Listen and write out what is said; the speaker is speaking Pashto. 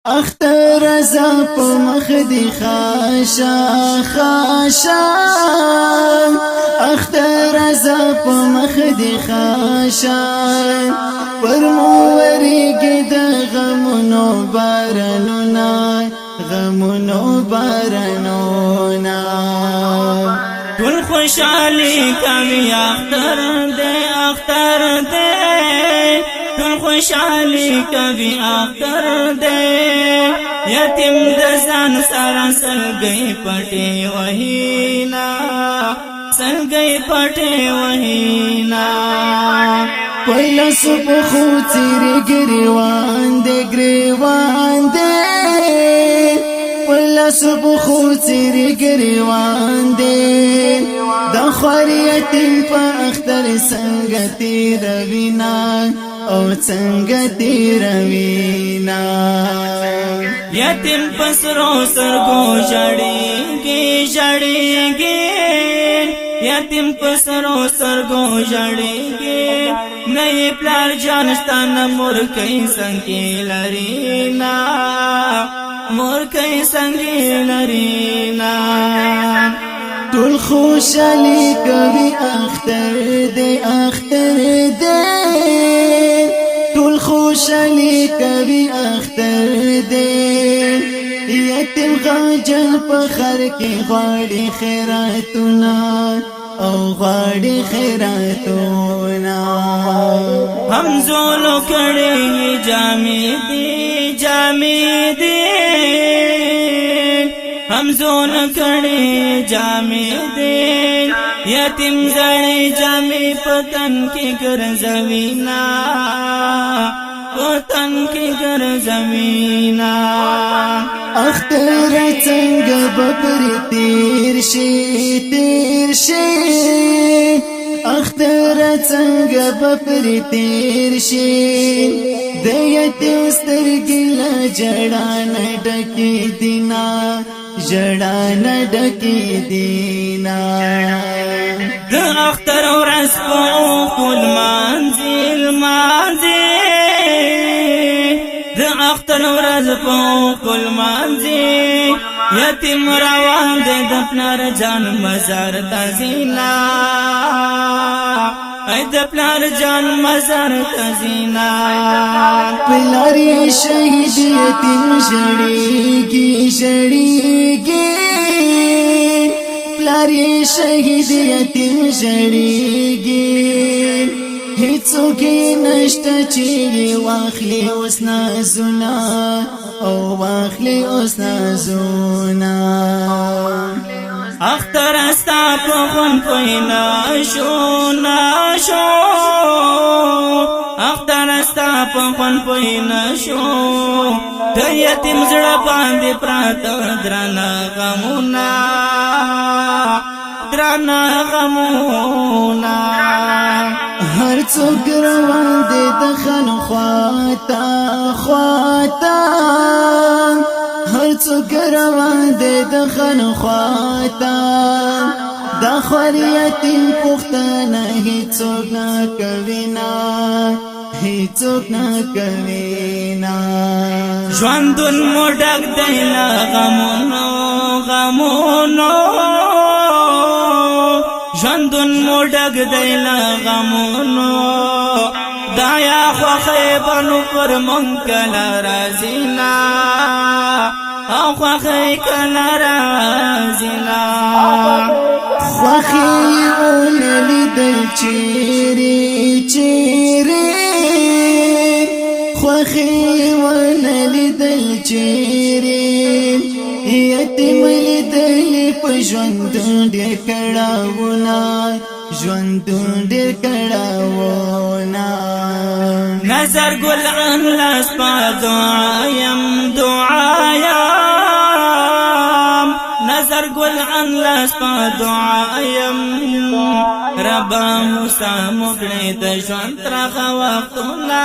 اختر رضا په مخ دی خاشا خاشا اختر رضا په مخ دی خاشا پر مورګي د غمونو بارانونا غمونو بارانونا ټول خوشالي کوي اختر دې ټول خوشالي کوي اختر دې یتیم د ځان سره سلګي پټي وهینا سلګي پټي وهینا पहिला सुबह खुचीरी गिरिवान दे पहिला सुबह खुचीरी गिरिवान दे दखरियतिन په اختر संगति روینا او संगति روینا یتیم پسرو سرګو جړېږي یتیم پسرو سرګو جړېږي نه پلار جانستان مور کئ څنګه لرینا مور کئ څنګه لرینا ټول خوشالي کوي اختر دې ټول خوشالي کوي اختر دې یتیم غاجل په خر کې غواړي خیراتونه او غواړي خیراتونه هم زولو کړي جامې دي هم زولو کړي جامې دي یتیم زړې جامې پتن کې ګرځوینا پتن کې ګرځوینا اختر څنګه بپری تیر شي اختر څنګه بپری تیر شي د یتیم سترګې له جړا نه ډکې دینا د اختر ورځ په کول منزل د اختر ورځ په کول منزل یتیم روان دې د پلار جان مزار تزینا ای د پلار جان مزار تزینا پلار شهید یتیم جړېږي پلار شهید یتیم جړېږي هیڅوک نشته چې واخلي اوس نازونه او واخلي اوس نازونه اختر استا په خون پوینا شو اختر استا په خون پوینا شو د یتیم زړه باندې پراته درنه غمونه هر څوک روان دي د خانو خواتا هر څوک روان دي د خانو خواتا د خریتین پختانه هیڅوک نه کوینا ژوندون مو ډک دی له غمونو ژوندون مو ډک دی له غمونو دایا خوخې بنو پر مونږ کله راځینا او خوخې کله راځینا خوخې ونلیدل چیرې خوخې ونلیدل چیرې یتیم لیدل په ژوند ډېر کړهونه نظر ګل ان لاس په دعایم نظر ګل ان لاس په دعایم ربا موسی مګړې د ژوند تر وختونه